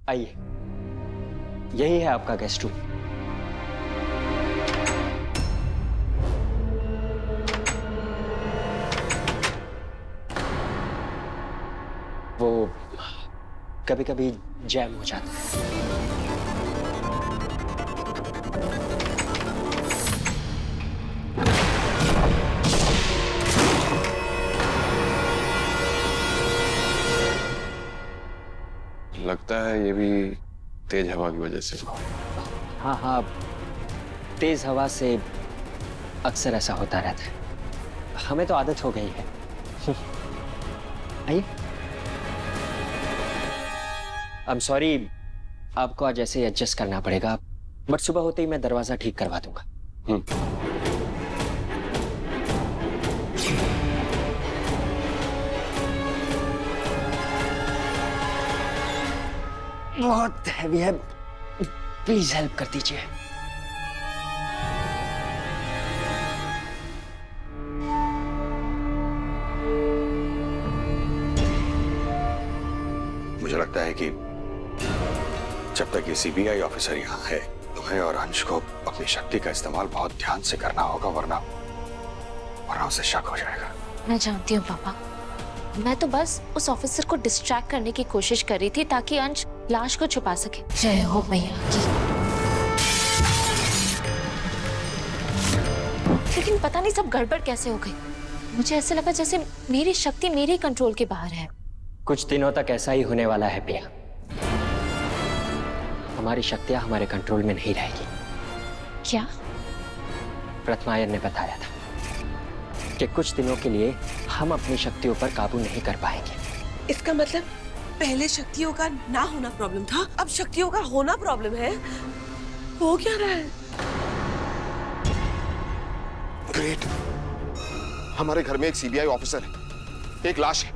आइए, यही है आपका गेस्ट रूम। वो कभी कभी जैम हो जाता है। लगता है ये भी तेज हवा की वजह से। हाँ हाँ, तेज हवा से अक्सर ऐसा होता रहता है, हमें तो आदत हो गई है। आइए। आई एम सॉरी, आपको आज ऐसे एडजस्ट करना पड़ेगा, बट सुबह होते ही मैं दरवाजा ठीक करवा दूंगा। बहुत हैवी है, प्लीज हेल्प कर दीजिए। मुझे लगता है कि जब तक ये सीबीआई ऑफिसर यहाँ है, तुम्हें और अंश को अपनी शक्ति का इस्तेमाल बहुत ध्यान से करना होगा, वरना उसे शक हो जाएगा। मैं जानती हूँ पापा, मैं तो बस उस ऑफिसर को डिस्ट्रैक्ट करने की कोशिश कर रही थी ताकि अंश लाश को छुपा सके। जय हो मैया की। लेकिन पता नहीं सब गड़बड़ कैसे हो गई। मुझे ऐसे लगा जैसे मेरी शक्ति मेरे कंट्रोल के बाहर है। कुछ दिनों तक ऐसा ही होने वाला है प्रिया। हमारी शक्तियां हमारे कंट्रोल में नहीं रहेगी। क्या? प्रथमायन ने बताया था कि कुछ दिनों के लिए हम अपनी शक्तियों पर काबू नहीं कर पाएंगे। इसका मतलब पहले शक्तियों का ना होना प्रॉब्लम था, अब शक्तियों का होना प्रॉब्लम है। हो क्या रहा है? ग्रेट, हमारे घर में एक सीबीआई ऑफिसर है, एक लाश है,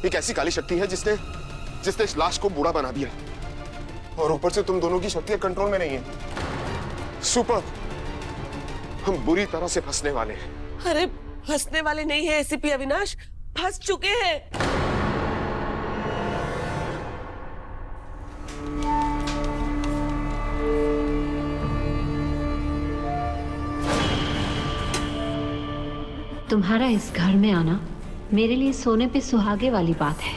एक ऐसी काली शक्ति है जिसने इस लाश को बूढ़ा बना दिया, और ऊपर से तुम दोनों की शक्तियां कंट्रोल में नहीं है। सुपर, हम बुरी तरह से फंसने वाले हैं। अरे फंसने वाले नहीं है एसीपी अविनाश, फंस चुके हैं। तुम्हारा इस घर में आना मेरे लिए सोने पे सुहागे वाली बात है।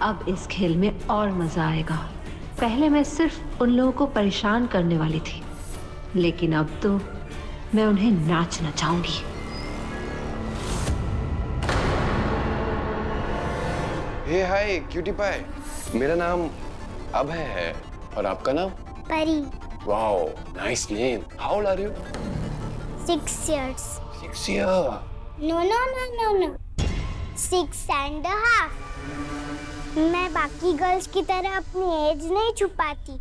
अब इस खेल में और मजा आएगा। पहले मैं सिर्फ उन लोगों को परेशान करने वाली थी, लेकिन अब तो मैं उन्हें नाच नचाऊंगी। हे हाय क्यूटी पाई, मेरा नाम अभय है और आपका नाम? Pari. Wow, nice name. How old are you? 6 years. 6 years? No. 6.5. मैं बाकी गर्ल्स की तरह अपनी एज नहीं छुपाती,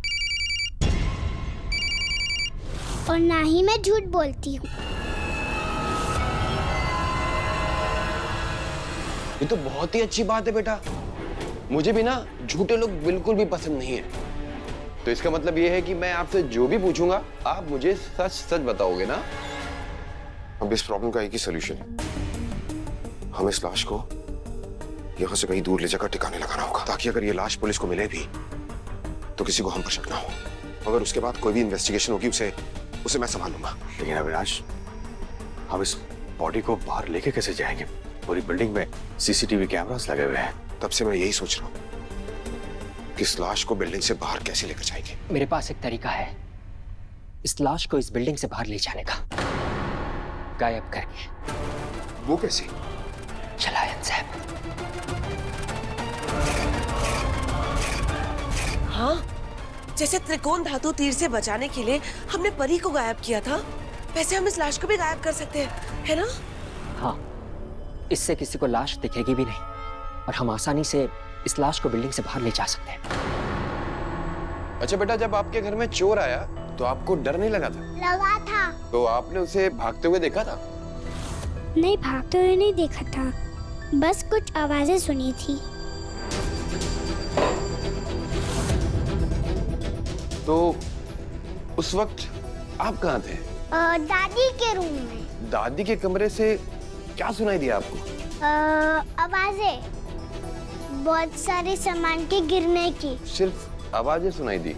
और ना ही मैं झूठ बोलती हूँ। ये तो बहुत ही अच्छी बात है बेटा। मुझे भी ना झूठे लोग बिल्कुल भी पसंद नहीं है। तो इसका मतलब ये है कि मैं आपसे जो भी पूछूंगा आप मुझे सच सच बताओगे ना? अब इस प्रॉब्लम का एक ही सोल्यूशन है, हमें इस लाश को यहाँ से कहीं दूर ले जाकर ठिकाने लगाना होगा, ताकि अगर ये लाश पुलिस को मिले भी तो किसी को हम पर शक ना हो। अगर उसके बाद कोई भी इन्वेस्टिगेशन होगी उसे मैं संभाल लूंगा। लेकिन अविनाश, हम इस बॉडी को बाहर लेके कैसे जाएंगे? पूरी बिल्डिंग में सीसीटीवी कैमरास लगे हुए हैं। तब से मैं यही सोच रहा हूँ कि इस लाश को बिल्डिंग से बाहर कैसे लेकर जाएंगे। मेरे पास एक तरीका है इस लाश को इस बिल्डिंग से बाहर ले जाने का, गायब करके। वो कैसे? चलायन साहब। हाँ, जैसे त्रिकोण धातु तीर से बचाने के लिए हमने परी को गायब किया था, वैसे हम इस लाश को भी गायब कर सकते हैं, है ना? हाँ, इससे किसी को लाश दिखेगी भी नहीं और हम आसानी से इस लाश को बिल्डिंग से बाहर ले जा सकते हैं। अच्छा बेटा, जब आपके घर में चोर आया तो आपको डर नहीं लगा था? लगा था। तो आपने उसे भागते हुए देखा था? नहीं, भागते हुए नहीं देखा था, बस कुछ आवाजें सुनी थी। तो उस वक्त आप कहाँ थे? दादी के रूम में। दादी के कमरे से क्या सुनाई दिया आपको? आवाजें, बहुत सारे सामान के गिरने की। सिर्फ आवाजें सुनाई दी,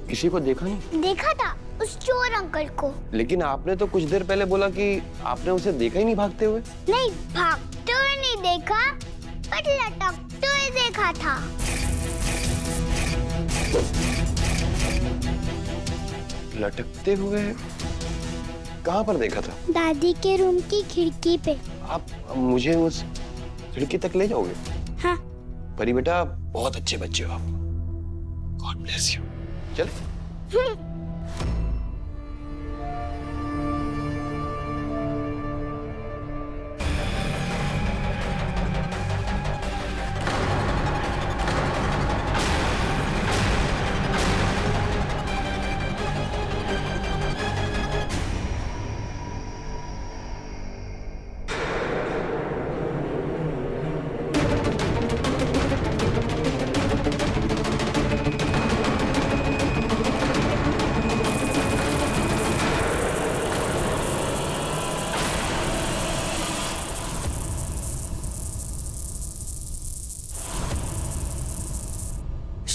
किसी को देखा नहीं? देखा था उस चोर अंकल को। लेकिन आपने तो कुछ देर पहले बोला कि आपने उसे देखा ही नहीं भागते हुए। नहीं, भागते हुए नहीं देखा, पर लटकते हुए देखा था। लटकते हुए कहाँ पर देखा था? दादी के रूम की खिड़की पे। आप मुझे उस खिड़की तक ले जाओगे? हाँ। परी बेटा, बहुत अच्छे बच्चे हो आप। God bless you. चल।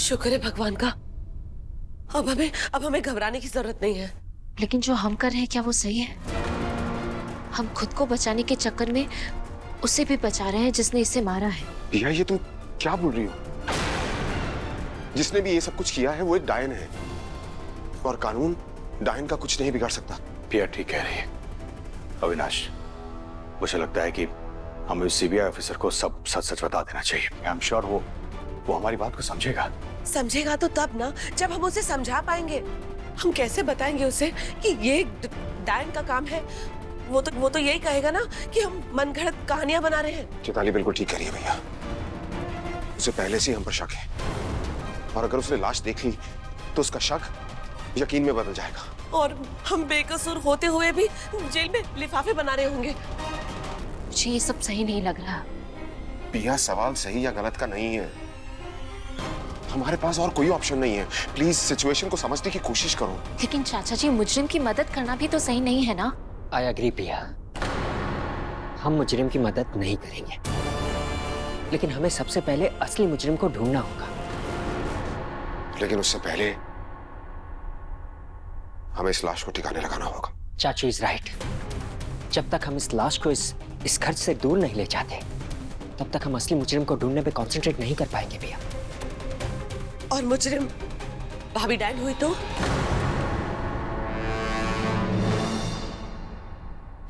शुक्र है भगवान का। अब हमें घबराने की जरूरत नहीं है। लेकिन जो हम कर रहे हैं क्या वो सही है? हम खुद को बचाने के चक्कर में उसे भी बचा रहे हैं जिसने इसे मारा है। पिया, ये तुम क्या बोल रही हो? जिसने भी ये सब कुछ किया है वो एक डायन है, और कानून डायन का कुछ नहीं बिगाड़ सकता। पिया ठीक कह रही है। अविनाश, मुझे लगता है कि हमें सीबीआई ऑफिसर को सब सच सच बता देना चाहिए। आई एम श्योर वो हमारी बात को समझेगा। समझेगा तो तब ना, जब हम उसे समझा पाएंगे। हम कैसे बताएंगे उसे कि ये डायन का काम है? वो तो यही कहेगा ना कि हम मनगढ़ंत कहानियां बना रहे हैं। चैताली बिल्कुल ठीक कह रही है भैया, उसे पहले से ही हम पर शक है, और अगर उसने लाश देख ली तो उसका शक यकीन में बदल जाएगा। और हम बेकसूर होते हुए भी जेल में लिफाफे बना रहे होंगे। मुझे ये सब सही नहीं लग रहा। पिया, सवाल सही या गलत का नहीं है, हमारे पास और कोई ऑप्शन नहीं है। प्लीज सिचुएशन को समझने की कोशिश करो। लेकिन चाचा जी, मुजरिम की मदद करना भी तो सही नहीं है ना? आई एग्री पिया, हम मुजरिम की मदद नहीं करेंगे, लेकिन हमें सबसे पहले असली मुजरिम को ढूंढना होगा। लेकिन उससे पहले हमें इस लाश को ठिकाने लगाना होगा। चाचू इज राइट। जब तक हम इस लाश को इस घर से दूर नहीं ले जाते, तब तक हम असली मुजरिम को ढूंढने पे कंसंट्रेट नहीं कर पाएंगे भैया। और मुजरिम भाभी डायन हुई तो?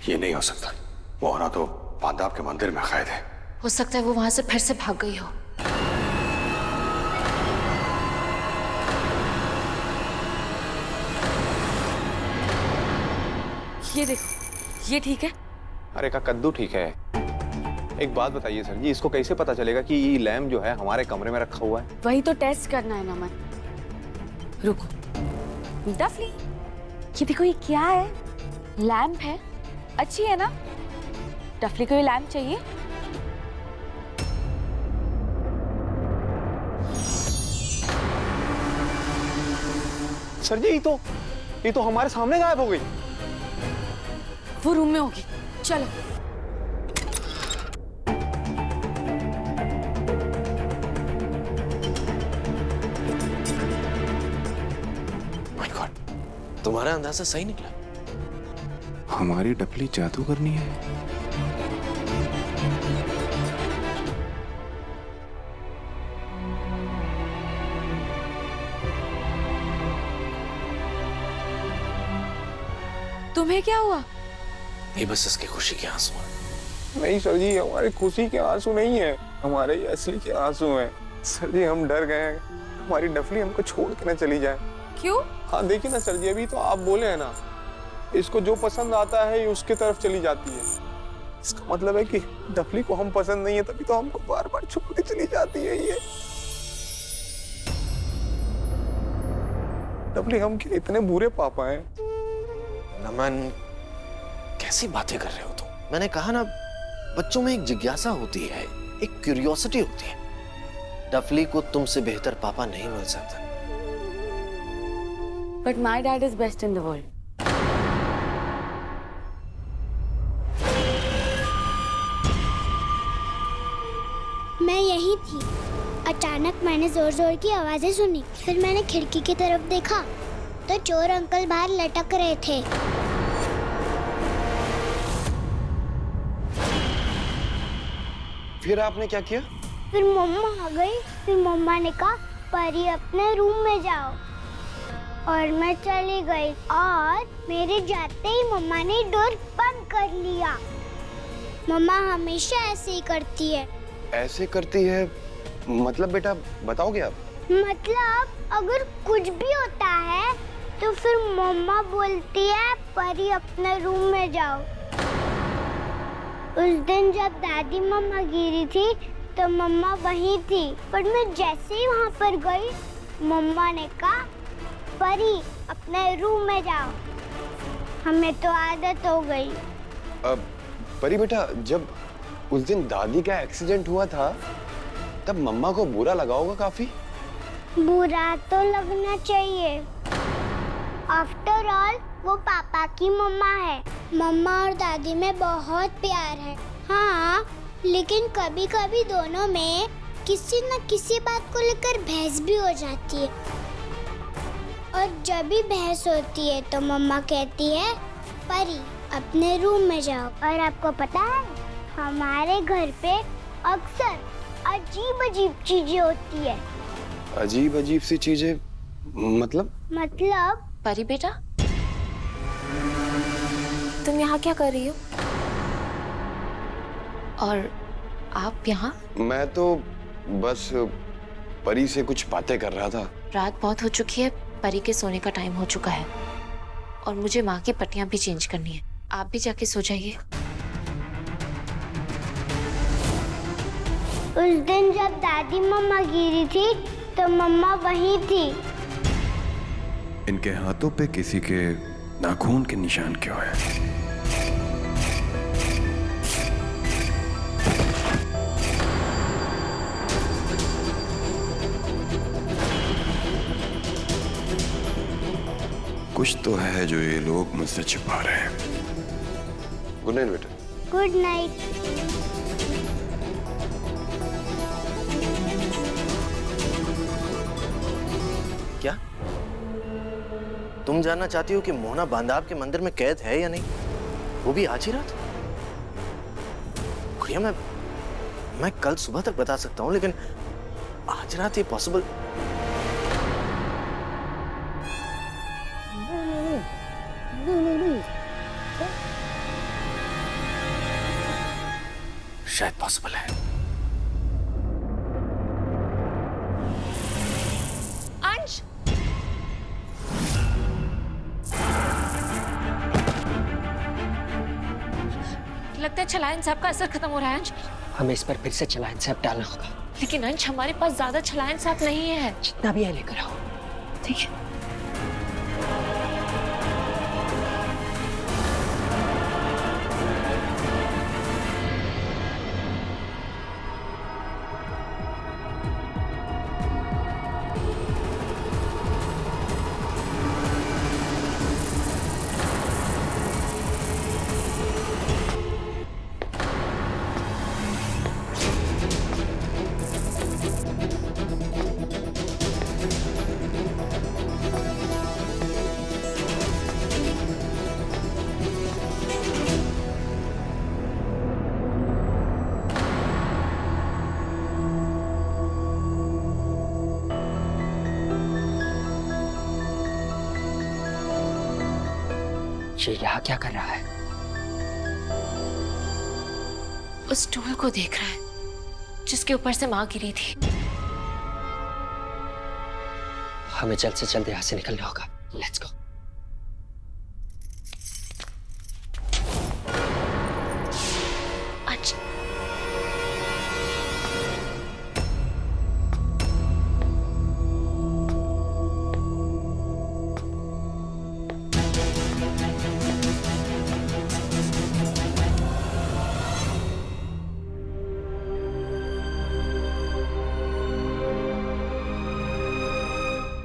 ये नहीं हो सकता। वो ना तो पांडाव के मंदिर में कैद है। हो सकता है वो वहां से फिर से भाग गई हो। ये देखो, ये ठीक है? अरे का कद्दू ठीक है। एक बात बताइए सर जी, इसको कैसे पता चलेगा कि ये लैम्प जो है हमारे कमरे में रखा हुआ है? वही तो टेस्ट करना है नमन। रुको, डफली, ये देखो, ये क्या है? लैम्प है, अच्छी है ना? डफली को ये लैम्प चाहिए। सर जी, ये तो हमारे सामने गायब हो गई। वो रूम में होगी, चलो। तुम्हारा अंदाजा सही निकला। हमारी डफली जादू करनी है। तुम्हें क्या हुआ? ये बस इसकी खुशी के आंसू हैं। नहीं सर जी, हमारी खुशी के आंसू नहीं है, हमारे ये असली के आंसू हैं। सर जी, हम डर गए हैं हमारी डफली हमको छोड़ के न चली जाए। क्यों? हाँ देखिए ना सर जी, अभी तो आप बोले हैं ना, इसको जो पसंद आता है ये उसके तरफ चली जाती है। इसका मतलब है कि डफली को हम पसंद नहीं है, तभी तो हमको बार बार छोड़ के चली जाती है ये। डफली, हम क्या इतने बुरे पापा हैं? नमन, कैसी बातें कर रहे हो तुम? मैंने कहा ना, बच्चों में एक जिज्ञासा होती है, एक क्यूरियोसिटी होती है। डफली को तुमसे बेहतर पापा नहीं मिल सकता। But my dad is best in the world. मैं यही थी, अचानक मैंने जोर जोर की आवाजें सुनी। फिर मैंने खिड़की की तरफ देखा तो चोर अंकल बाहर लटक रहे थे। फिर आपने क्या किया? फिर मम्मा आ गई। फिर मम्मा ने कहा परी अपने रूम में जाओ, और मैं चली गई। और मेरे जाते ही मम्मा ने डोर बंद कर लिया। मम्मा हमेशा ऐसे ही करती है। ऐसे करती है मतलब बेटा बताओगे आप? मतलब अगर कुछ भी होता है तो फिर मम्मा बोलती है परी अपने रूम में जाओ। उस दिन जब दादी मम्मा गिरी थी तो मम्मा वहीं थी, पर मैं जैसे ही वहाँ पर गई मम्मा ने कहा परी अपने रूम में जाओ। हमें तो आदत हो गई। अब परी बेटा, जब उस दिन दादी का एक्सीडेंट हुआ था तब मम्मा को बुरा लगा होगा काफी? बुरा तो लगना चाहिए। आफ्टर ऑल वो पापा की मम्मा है। मम्मा और दादी में बहुत प्यार है। हाँ, लेकिन कभी कभी दोनों में किसी न किसी बात को लेकर बहस भी हो जाती है। और जब भी बहस होती है तो मम्मा कहती है परी अपने रूम में जाओ। और आपको पता है हमारे घर पे अक्सर अजीब अजीब चीजें होती है। अजीब अजीब सी चीजें मतलब? परी बेटा, तुम यहाँ क्या कर रही हो? और आप यहाँ? मैं तो बस परी से कुछ बातें कर रहा था। रात बहुत हो चुकी है, परी के सोने का टाइम हो चुका है और मुझे माँ की पट्टियाँ भी चेंज करनी है। आप भी जाके सो जाइए। उस दिन जब दादी मम्मा गिरी थी तो मम्मा वहीं थी। इनके हाथों पे किसी के नाखून के निशान क्यों है? कुछ तो है जो ये लोग मुझसे छिपा रहे हैं। गुड नाइट बेटा। Good night. क्या तुम जानना चाहती हो कि मोहना बांदाब के मंदिर में कैद है या नहीं? वो भी आज ही रात? गुड़िया, मैं कल सुबह तक बता सकता हूं, लेकिन आज रात ये पॉसिबल शायद पॉसिबल है। अंश, लगता है छलायन साहब का असर खत्म हो रहा है। अंश, हमें इस पर फिर से चलायन साहब डालना होगा। लेकिन अंश, हमारे पास ज्यादा छलायन साहब नहीं है। जितना भी है लेकर आओ। ठीक है। ये यहाँ क्या कर रहा है? उस स्टूल को देख रहा है जिसके ऊपर से माँ गिरी थी। हमें जल्द से जल्द यहाँ से निकलना होगा। Let's go. अंश,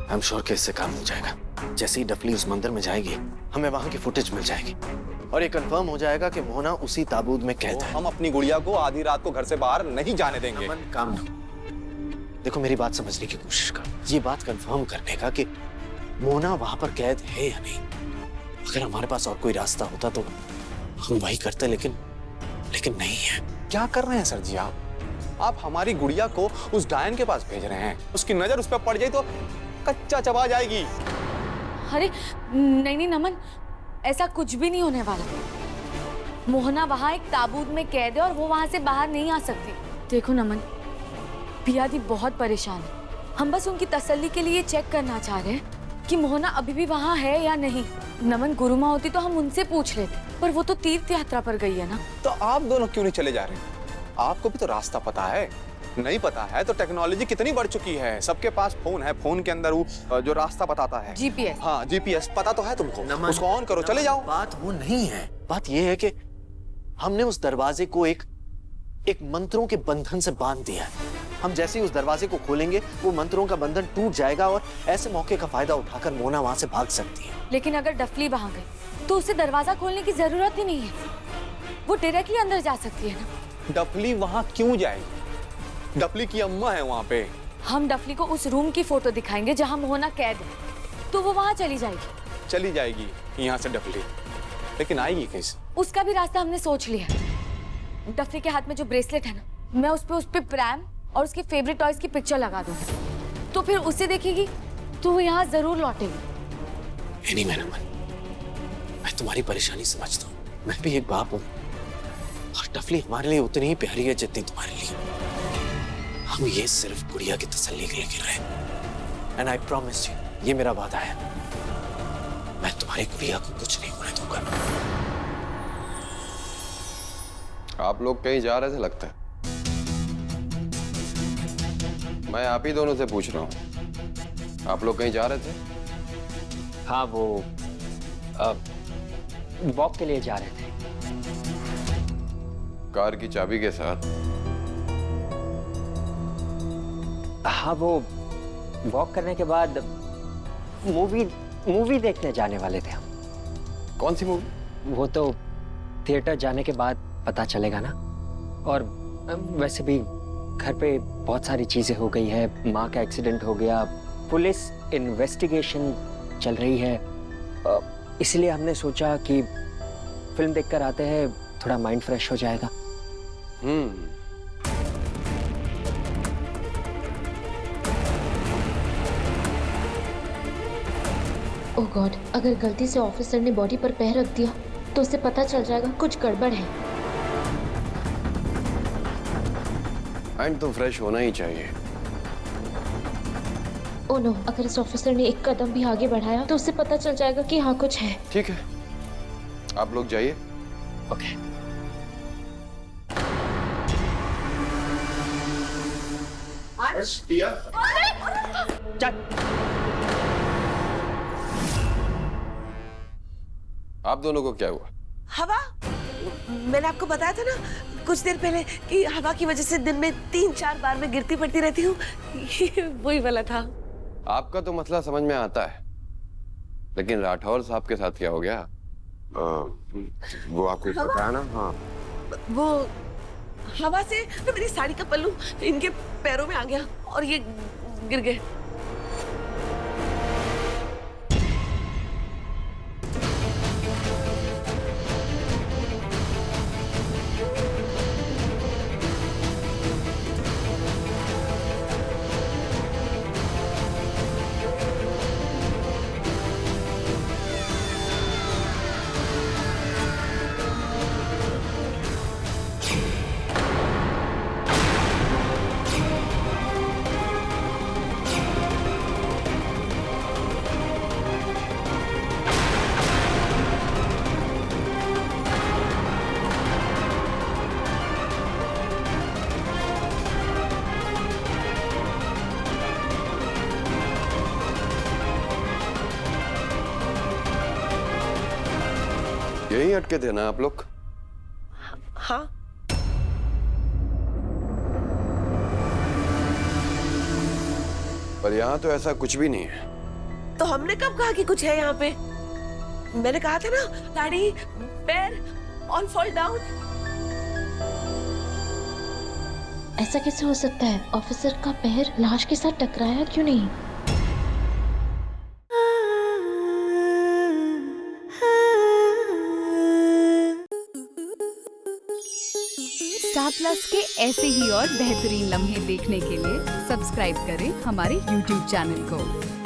आई एम श्योर कि इससे काम हो जाएगा। जैसे ही डफली उस मंदिर में जाएगी हमें वहां की फुटेज मिल जाएगी और ये कंफर्म हो जाएगा कि मोहना उसी ताबूत में कैद है। हम अपनी गुड़िया को आधी रात को घर से बाहर नहीं जाने देंगे। काम देखो मेरी बात समझने की कोशिश करो। ये बात कंफर्म करने का कि मोना वहां पर कैद है या नहीं, अगर हमारे पास और कोई रास्ता होता तो हम वही करते, लेकिन नहीं है। क्या कर रहे हैं सर जी आप हमारी गुड़िया को उस डायन के पास भेज रहे हैं। उसकी नजर उस पर पड़ जाए तो कच्चा चबा जाएगी। अरे नहीं नमन, ऐसा कुछ भी नहीं होने वाला। मोहना वहां एक ताबूत में कैद है और वो वहां से बाहर नहीं आ सकती। देखो नमन, पिया दी बहुत परेशान है। हम बस उनकी तसल्ली के लिए चेक करना चाह रहे हैं कि मोहना अभी भी वहां है या नहीं। नमन, गुरु माँ होती तो हम उनसे पूछ लेते, पर वो तो तीर्थ यात्रा पर गई है ना। तो आप दोनों क्यों नहीं चले जा रहे? आपको भी तो रास्ता पता है। नहीं पता है तो टेक्नोलॉजी कितनी बढ़ चुकी है, सबके पास फोन है, फोन के अंदर वो जो रास्ता बताता है जीपीएस। हाँ जीपीएस पता तो है तुमको, उसको ऑन करो, चले जाओ। बात वो नहीं है, बात ये है कि हमने उस दरवाजे को एक मंत्रों के बंधन से बांध दिया है। हम जैसे ही उस दरवाजे को खोलेंगे वो मंत्रों का बंधन टूट जाएगा और ऐसे मौके का फायदा उठाकर मोना वहां से भाग सकती है। लेकिन अगर डफली वहां गई तो उसे दरवाजा खोलने की जरूरत ही नहीं है, वो डायरेक्टली अंदर जा सकती है ना। डफली वहां क्यों जाएगी? डफली की अम्मा है वहां पे। हम डफली को उस रूम की फोटो दिखाएंगे जहां मोहना कैद है, तो वो वहां चली जाएगी यहाँ से डफली, लेकिन आएगी कैसे? उसका भी रास्ता हमने सोच लिया। डफली के हाथ में जो ब्रेसलेट है ना, मैं उस पे प्रैम और उसके फेवरेट टॉयज की पिक्चर लगा दूंगी, तो फिर उसे देखेगी तो वो यहाँ जरूर लौटेगी। नहीं मैं तुम्हारी परेशानी समझता हूँ, मैं भी एक बाप हूँ और डफली हमारे लिए उतनी ही प्यारी है जितनी तुम्हारे लिए। हम ये सिर्फ गुड़िया की तसल्ली के लिए गिर रहे हैं। एंड आई प्रॉमिस यू, ये मेरा वादा है, मैं तुम्हारी गुड़िया को कुछ नहीं होने दूंगा। आप लोग कहीं जा रहे थे लगता है। मैं आप ही दोनों से पूछ रहा हूँ, आप लोग कहीं जा रहे थे? हाँ, वो वॉक के लिए जा रहे थे। कार की चाबी के साथ? हाँ, वो वॉक करने के बाद मूवी देखने जाने वाले थे हम। कौन सी मूवी? वो तो थिएटर जाने के बाद पता चलेगा ना। और वैसे भी घर पे बहुत सारी चीजें हो गई है, माँ का एक्सीडेंट हो गया, पुलिस इन्वेस्टिगेशन चल रही है, इसलिए हमने सोचा कि फिल्म देखकर आते हैं, थोड़ा माइंड फ्रेश हो जाएगा। ओह गॉड, अगर गलती से ऑफिसर ने बॉडी पर पैर रख दिया तो उसे पता चल जाएगा कुछ गड़बड़ है। एंड तो फ्रेश होना ही चाहिए। ओह नो, अगर इस ऑफिसर ने एक कदम भी आगे बढ़ाया तो उसे पता चल जाएगा कि हाँ कुछ है। ठीक है, आप लोग जाइए। ओके। आप दोनों को क्या हुआ? हवा, मैंने आपको बताया था ना कुछ देर पहले कि हवा की वजह से दिन में 3-4 बार मैं गिरती पड़ती रहती हूँ। वही वाला था। आपका तो मसला समझ में आता है, लेकिन राठौर साहब के साथ क्या हो गया? वो आपको पता है ना? हाँ, वो हवा से ना मेरी साड़ी का पल्लू इनके पैरों में आ गया और ये गिर गए। यहीं अटके थे ना आप लोग? हाँ, पर यहाँ तो ऐसा कुछ भी नहीं है। तो हमने कब कहा कि कुछ है यहाँ पे? मैंने कहा था ना, दाढ़ी, पैर, ऑल फॉल डाउन। ऐसा कैसे हो सकता है? ऑफिसर का पैर लाश के साथ टकराया क्यों नहीं? स्टार प्लस के ऐसे ही और बेहतरीन लम्हे देखने के लिए सब्सक्राइब करें हमारे YouTube चैनल को।